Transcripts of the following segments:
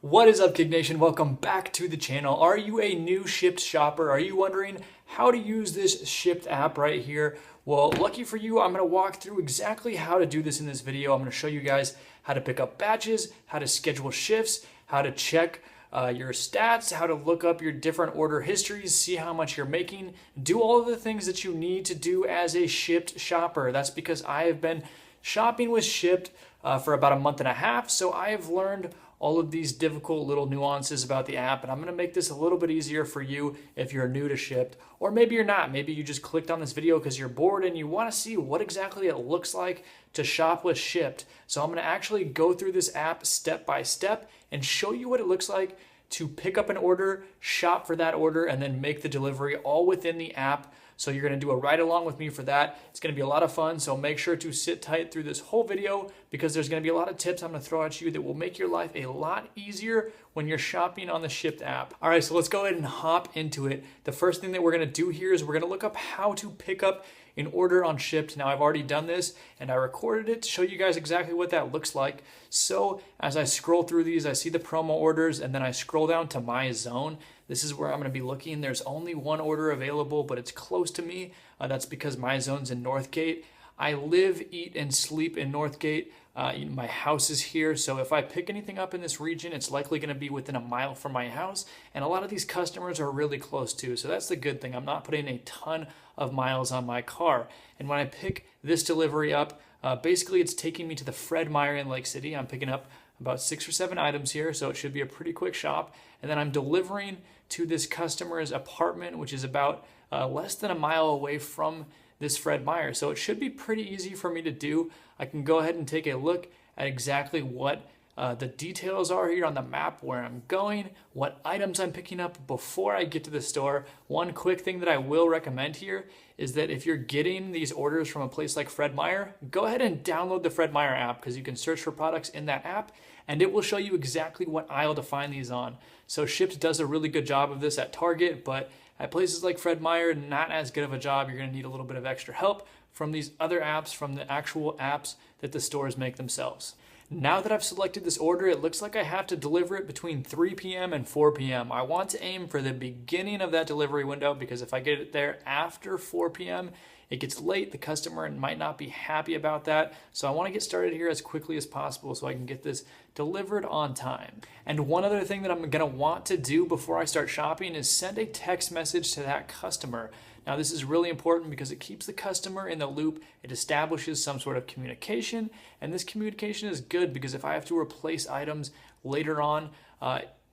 What is up, Gig Nation? Welcome back to the channel. Are you a new Shipt shopper? Are you wondering how to use this Shipt app right here? Well, lucky for you, I'm going to walk through exactly how to do this in this video. I'm going to show you guys how to pick up batches, how to schedule shifts, how to check your stats, how to look up your different order histories, see how much you're making, do all of the things that you need to do as a Shipt shopper. That's because I have been shopping with Shipt for about a month and a half, so I have learned all of these difficult little nuances about the app, and I'm going to make this a little bit easier for you if you're new to Shipt, or maybe you're not. Maybe you just clicked on this video because you're bored and you want to see what exactly it looks like to shop with Shipt. So I'm going to actually go through this app step by step and show you what it looks like to pick up an order, shop for that order, and then make the delivery all within the app. So you're going to do a ride along with me for that. It's going to be a lot of fun, so make sure to sit tight through this whole video because there's going to be a lot of tips I'm going to throw at you that will make your life a lot easier when you're shopping on the Shipt app. All right, so let's go ahead and hop into it. The first thing that we're going to do here is we're going to look up how to pick up an order on Shipt. Now, I've already done this and I recorded it to show you guys exactly what that looks like. So as I scroll through these, I see the promo orders and then I scroll down to my zone. This is where I'm going to be looking. There's only one order available, but it's close to me. That's because my zone's in Northgate. I live, eat, and sleep in Northgate. My house is here, so if I pick anything up in this region, it's likely going to be within a mile from my house, and a lot of these customers are really close too, so that's the good thing. I'm not putting a ton of miles on my car. And when I pick this delivery up, basically it's taking me to the Fred Meyer in Lake City. I'm picking up about 6 or 7 items here, so it should be a pretty quick shop. And then I'm delivering to this customer's apartment, which is about less than a mile away from this Fred Meyer. So it should be pretty easy for me to do. I can go ahead and take a look at exactly what the details are here on the map, where I'm going, what items I'm picking up before I get to the store. One quick thing that I will recommend here is that if you're getting these orders from a place like Fred Meyer, go ahead and download the Fred Meyer app because you can search for products in that app and it will show you exactly what aisle to find these on. So Shipt does a really good job of this at Target, but at places like Fred Meyer, not as good of a job. You're going to need a little bit of extra help from these other apps, from the actual apps that the stores make themselves. Now that I've selected this order, it looks like I have to deliver it between 3 p.m. and 4 p.m. I want to aim for the beginning of that delivery window because if I get it there after 4 p.m., it gets late. The customer might not be happy about that. So I want to get started here as quickly as possible so I can get this delivered on time. And one other thing that I'm going to want to do before I start shopping is send a text message to that customer. Now, this is really important because it keeps the customer in the loop. It establishes some sort of communication, and this communication is good because if I have to replace items later on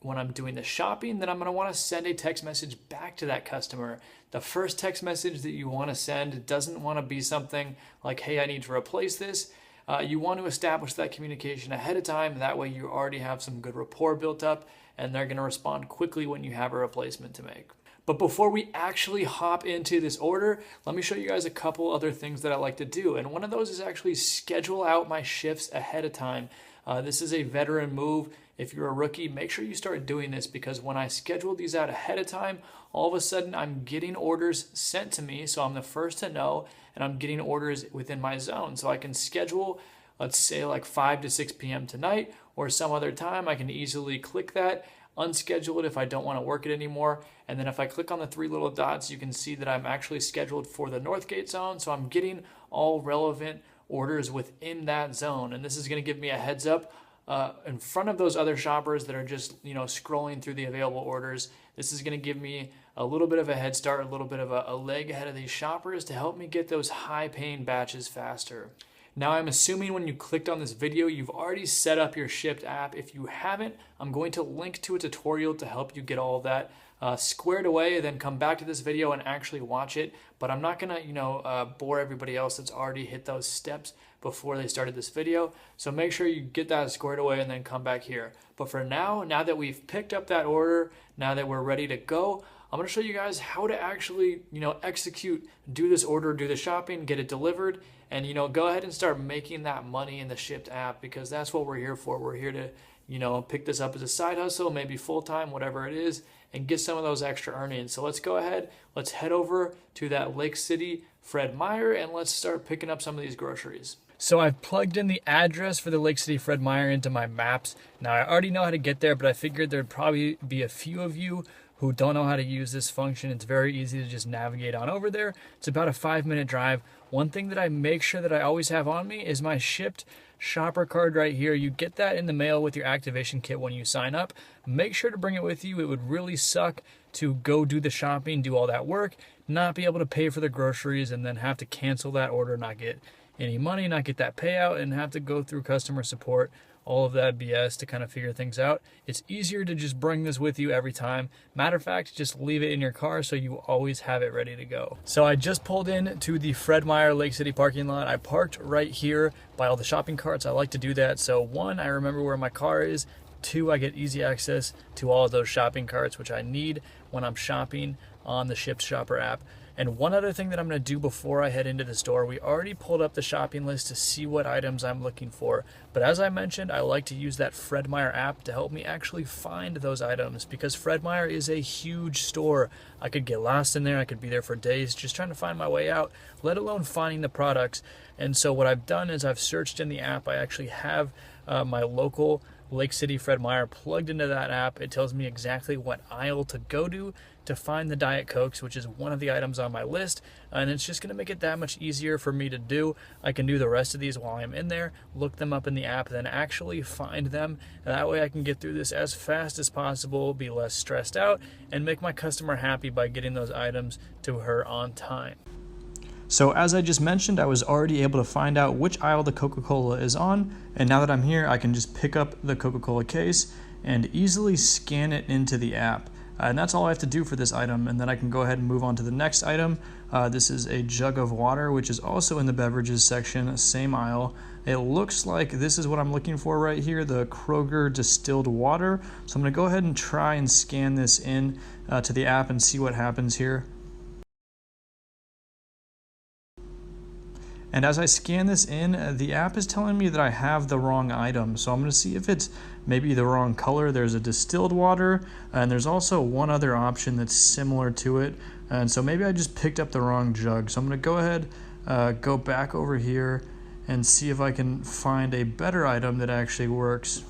when I'm doing the shopping, then I'm going to want to send a text message back to that customer. The first text message that you want to send doesn't want to be something like, hey, I need to replace this. You want to establish that communication ahead of time. That way you already have some good rapport built up, and they're going to respond quickly when you have a replacement to make. But before we actually hop into this order, let me show you guys a couple other things that I like to do. And one of those is actually schedule out my shifts ahead of time. This is a veteran move. If you're a rookie, make sure you start doing this because when I schedule these out ahead of time, all of a sudden I'm getting orders sent to me. So I'm the first to know, and I'm getting orders within my zone. So I can schedule, let's say like 5 to 6 p.m. tonight or some other time. I can easily click that, unschedule it if I don't want to work it anymore. And then if I click on the 3 little dots, you can see that I'm actually scheduled for the Northgate zone. So I'm getting all relevant orders within that zone. And this is going to give me a heads up in front of those other shoppers that are just, scrolling through the available orders. This is going to give me a little bit of a head start, a little bit of a leg ahead of these shoppers to help me get those high paying batches faster. Now, I'm assuming when you clicked on this video, you've already set up your Shipt app. If you haven't, I'm going to link to a tutorial to help you get all of that squared away, then come back to this video and actually watch it. But I'm not gonna, bore everybody else that's already hit those steps before they started this video. So make sure you get that squared away and then come back here. But for now that we've picked up that order, now that we're ready to go, I'm gonna show you guys how to actually, execute, do this order, do the shopping, get it delivered, and go ahead and start making that money in the Shipt app because that's what we're here for. We're here to, pick this up as a side hustle, maybe full-time, whatever it is, and get some of those extra earnings. So let's go ahead, let's head over to that Lake City Fred Meyer, and let's start picking up some of these groceries. So I've plugged in the address for the Lake City Fred Meyer into my maps. Now I already know how to get there, but I figured there'd probably be a few of you who don't know how to use this function. It's very easy to just navigate on over there. It's about a 5-minute drive. One thing that I make sure that I always have on me is my Shipt shopper card right here. You get that in the mail with your activation kit when you sign up. Make sure to bring it with you. It would really suck to go do the shopping, do all that work, not be able to pay for the groceries, and then have to cancel that order, not get any money, not get that payout, and have to go through customer support, all of that BS to kind of figure things out. It's easier to just bring this with you every time. Matter of fact, just leave it in your car so you always have it ready to go. So I just pulled in to the Fred Meyer Lake City parking lot. I parked right here by all the shopping carts. I like to do that. So 1, I remember where my car is. 2, I get easy access to all of those shopping carts, which I need when I'm shopping on the Shipt Shopper app. And one other thing that I'm going to do before I head into the store, we already pulled up the shopping list to see what items I'm looking for. But as I mentioned, I like to use that Fred Meyer app to help me actually find those items, because Fred Meyer is a huge store. I could get lost in there. I could be there for days just trying to find my way out, let alone finding the products. And so what I've done is I've searched in the app. I actually have my local Lake City Fred Meyer plugged into that app. It tells me exactly what aisle to go to find the Diet Cokes, which is one of the items on my list, and it's just going to make it that much easier for me to do. I can do the rest of these while I'm in there, look them up in the app, then actually find them, and that way I can get through this as fast as possible, be less stressed out, and make my customer happy by getting those items to her on time. So as I just mentioned, I was already able to find out which aisle the Coca-Cola is on, and now that I'm here, I can just pick up the Coca-Cola case and easily scan it into the app. And that's all I have to do for this item, and then I can go ahead and move on to the next item. This is a jug of water, which is also in the beverages section, same aisle. It looks like this is what I'm looking for right here, the Kroger distilled water. So I'm going to go ahead and try and scan this in to the app and see what happens here. And as I scan this in, the app is telling me that I have the wrong item. So I'm going to see if it's maybe the wrong color. There's a distilled water, and there's also one other option that's similar to it. And so maybe I just picked up the wrong jug. So I'm going to go ahead, go back over here and see if I can find a better item that actually works.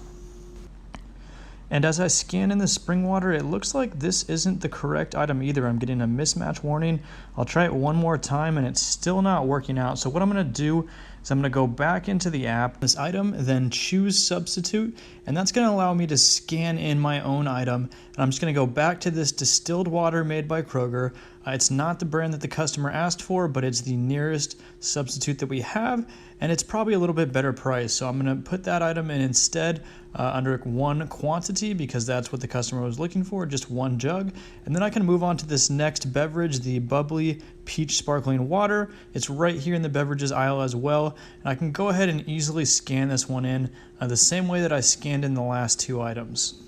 And as I scan in the spring water, it looks like this isn't the correct item either. I'm getting a mismatch warning. I'll try it one more time and it's still not working out. So what I'm going to do is I'm going to go back into the app, this item, then choose substitute, and that's going to allow me to scan in my own item. And I'm just going to go back to this distilled water made by Kroger. It's not the brand that the customer asked for, but it's the nearest substitute that we have, and it's probably a little bit better price. So I'm going to put that item in instead under one quantity, because that's what the customer was looking for, just one jug. And then I can move on to this next beverage, the bubbly peach sparkling water. It's right here in the beverages aisle as well, and I can go ahead and easily scan this one in the same way that I scanned in the last 2 items.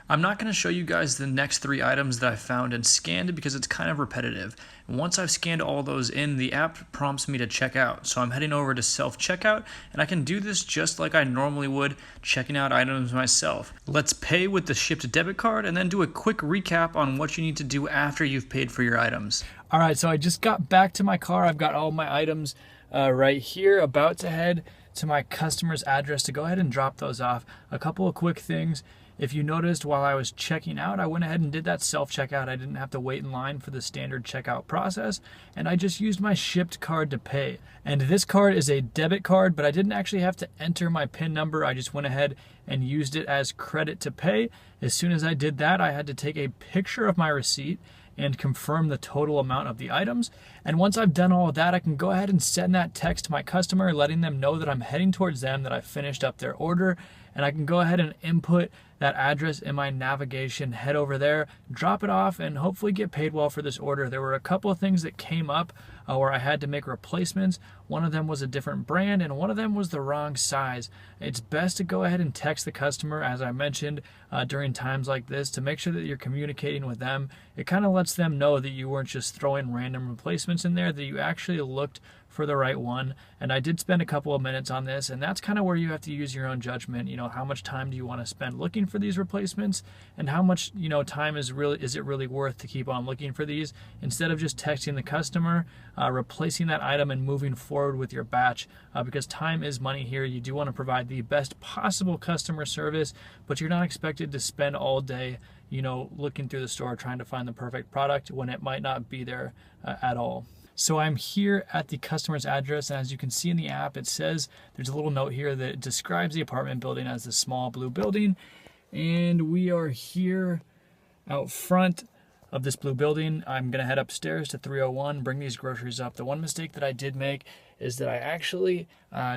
I'm not going to show you guys the next 3 items that I found and scanned because it's kind of repetitive. And once I've scanned all those in, the app prompts me to check out. So I'm heading over to self-checkout, and I can do this just like I normally would, checking out items myself. Let's pay with the Shipt debit card and then do a quick recap on what you need to do after you've paid for your items. All right, so I just got back to my car. I've got all my items right here, about to head to my customer's address to go ahead and drop those off. A couple of quick things. If you noticed, while I was checking out, I went ahead and did that self-checkout. I didn't have to wait in line for the standard checkout process, and I just used my Shipt card to pay. And this card is a debit card, but I didn't actually have to enter my PIN number. I just went ahead and used it as credit to pay. As soon as I did that, I had to take a picture of my receipt and confirm the total amount of the items. And once I've done all of that, I can go ahead and send that text to my customer, letting them know that I'm heading towards them, that I finished up their order, and I can go ahead and input that address in my navigation, head over there, drop it off, and hopefully get paid well for this order. There were a couple of things that came up where I had to make replacements. One of them was a different brand, and one of them was the wrong size. It's best to go ahead and text the customer, as I mentioned, during times like this, to make sure that you're communicating with them. It kind of lets them know that you weren't just throwing random replacements in there, that you actually looked for the right one. And I did spend a couple of minutes on this, and that's kind of where you have to use your own judgment. How much time do you want to spend looking for these replacements, and how much time is it really worth to keep on looking for these instead of just texting the customer, replacing that item and moving forward with your batch, because time is money here. You do want to provide the best possible customer service, but you're not expected to spend all day looking through the store trying to find the perfect product when it might not be there at all. So I'm here at the customer's address, and as you can see in the app, it says there's a little note here that describes the apartment building as the small blue building, and we are here out front of this blue building. I'm gonna head upstairs to 301, bring these groceries up. The one mistake that I did make is that I actually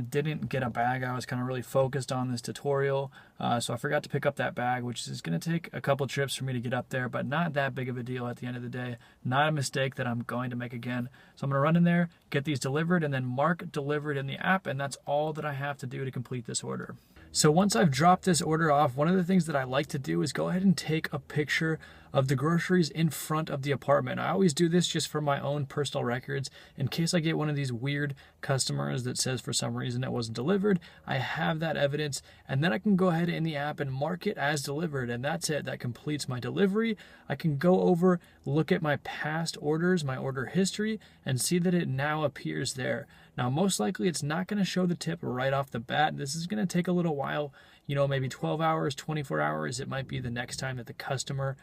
didn't get a bag. I was kind of really focused on this tutorial, so I forgot to pick up that bag, which is gonna take a couple trips for me to get up there, but not that big of a deal at the end of the day. Not a mistake that I'm going to make again. So I'm gonna run in there, get these delivered, and then mark delivered in the app, and that's all that I have to do to complete this order. So once I've dropped this order off, one of the things that I like to do is go ahead and take a picture of the groceries in front of the apartment. I always do this just for my own personal records. In case I get one of these weird customers that says for some reason it wasn't delivered, I have that evidence, and then I can go ahead in the app and mark it as delivered, and that's it. That completes my delivery. I can go over, look at my past orders, my order history, and see that it now appears there. Now, most likely it's not going to show the tip right off the bat. This is going to take a little while, maybe 12 hours, 24 hours. It might be the next time that the customer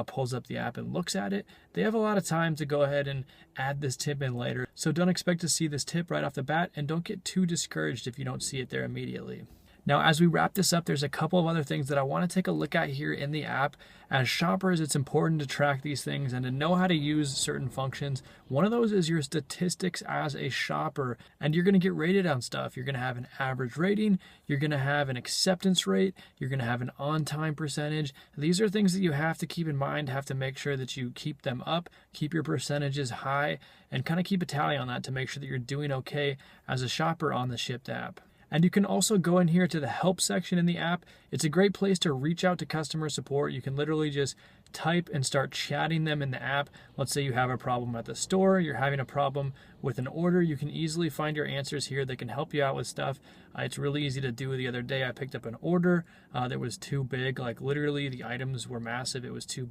pulls up the app and looks at it. They have a lot of time to go ahead and add this tip in later. So don't expect to see this tip right off the bat, and don't get too discouraged if you don't see it there immediately. Now, as we wrap this up, there's a couple of other things that I want to take a look at here in the app. As shoppers, it's important to track these things and to know how to use certain functions. One of those is your statistics as a shopper, and you're going to get rated on stuff. You're going to have an average rating, you're going to have an acceptance rate, you're going to have an on-time percentage. These are things that you have to keep in mind, have to make sure that you keep them up, keep your percentages high, and kind of keep a tally on that to make sure that you're doing okay as a shopper on the Shipt app. And you can also go in here to the help section in the app. It's a great place to reach out to customer support. You can literally just type and start chatting them in the app. Let's say you have a problem at the store, you're having a problem with an order, you can easily find your answers here. They can help you out with stuff. It's really easy to do. The other day I picked up an order that was too big, like literally the items were massive. It was two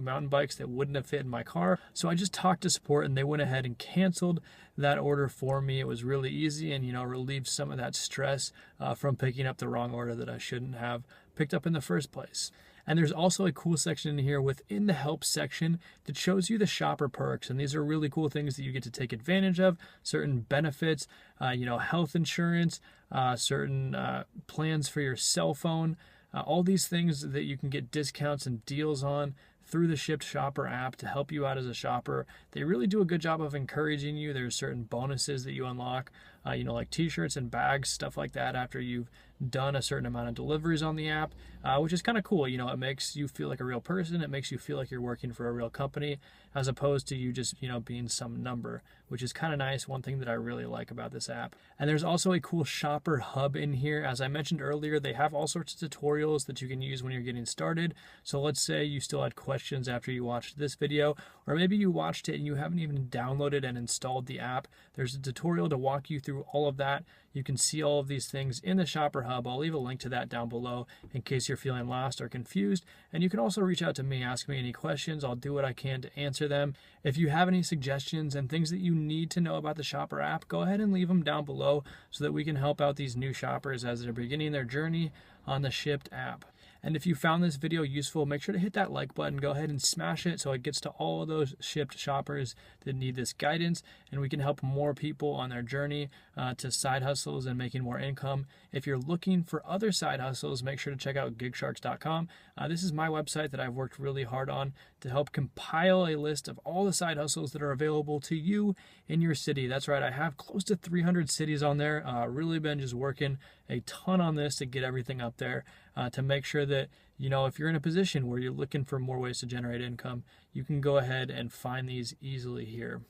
mountain bikes that wouldn't have fit in my car. So I just talked to support and they went ahead and canceled that order for me. It was really easy and relieved some of that stress from picking up the wrong order that I shouldn't have picked up in the first place. And there's also a cool section in here within the help section that shows you the shopper perks. And these are really cool things that you get to take advantage of, certain benefits, health insurance, certain plans for your cell phone, all these things that you can get discounts and deals on through the Shipt Shopper app to help you out as a shopper. They really do a good job of encouraging you. There's certain bonuses that you unlock, like t-shirts and bags, stuff like that after you've done a certain amount of deliveries on the app, which is kind of cool. It makes you feel like a real person. It makes you feel like you're working for a real company as opposed to you just, being some number, which is kind of nice. One thing that I really like about this app. And there's also a cool shopper hub in here. As I mentioned earlier, they have all sorts of tutorials that you can use when you're getting started. So let's say you still had questions after you watched this video, or maybe you watched it and you haven't even downloaded and installed the app. There's a tutorial to walk you through all of that. You can see all of these things in the Shopper Hub. I'll leave a link to that down below in case you're feeling lost or confused. And you can also reach out to me, ask me any questions. I'll do what I can to answer them. If you have any suggestions and things that you need to know about the Shopper app, go ahead and leave them down below so that we can help out these new shoppers as they're beginning their journey on the Shipt app. And if you found this video useful, make sure to hit that like button. Go ahead and smash it so it gets to all of those Shipt shoppers that need this guidance, and we can help more people on their journey to side hustles and making more income. If you're looking for other side hustles, make sure to check out gigsharks.com. This is my website that I've worked really hard on to help compile a list of all the side hustles that are available to you in your city. That's right, I have close to 300 cities on there. Really been just working a ton on this to get everything up there to make sure that, if you're in a position where you're looking for more ways to generate income, you can go ahead and find these easily here.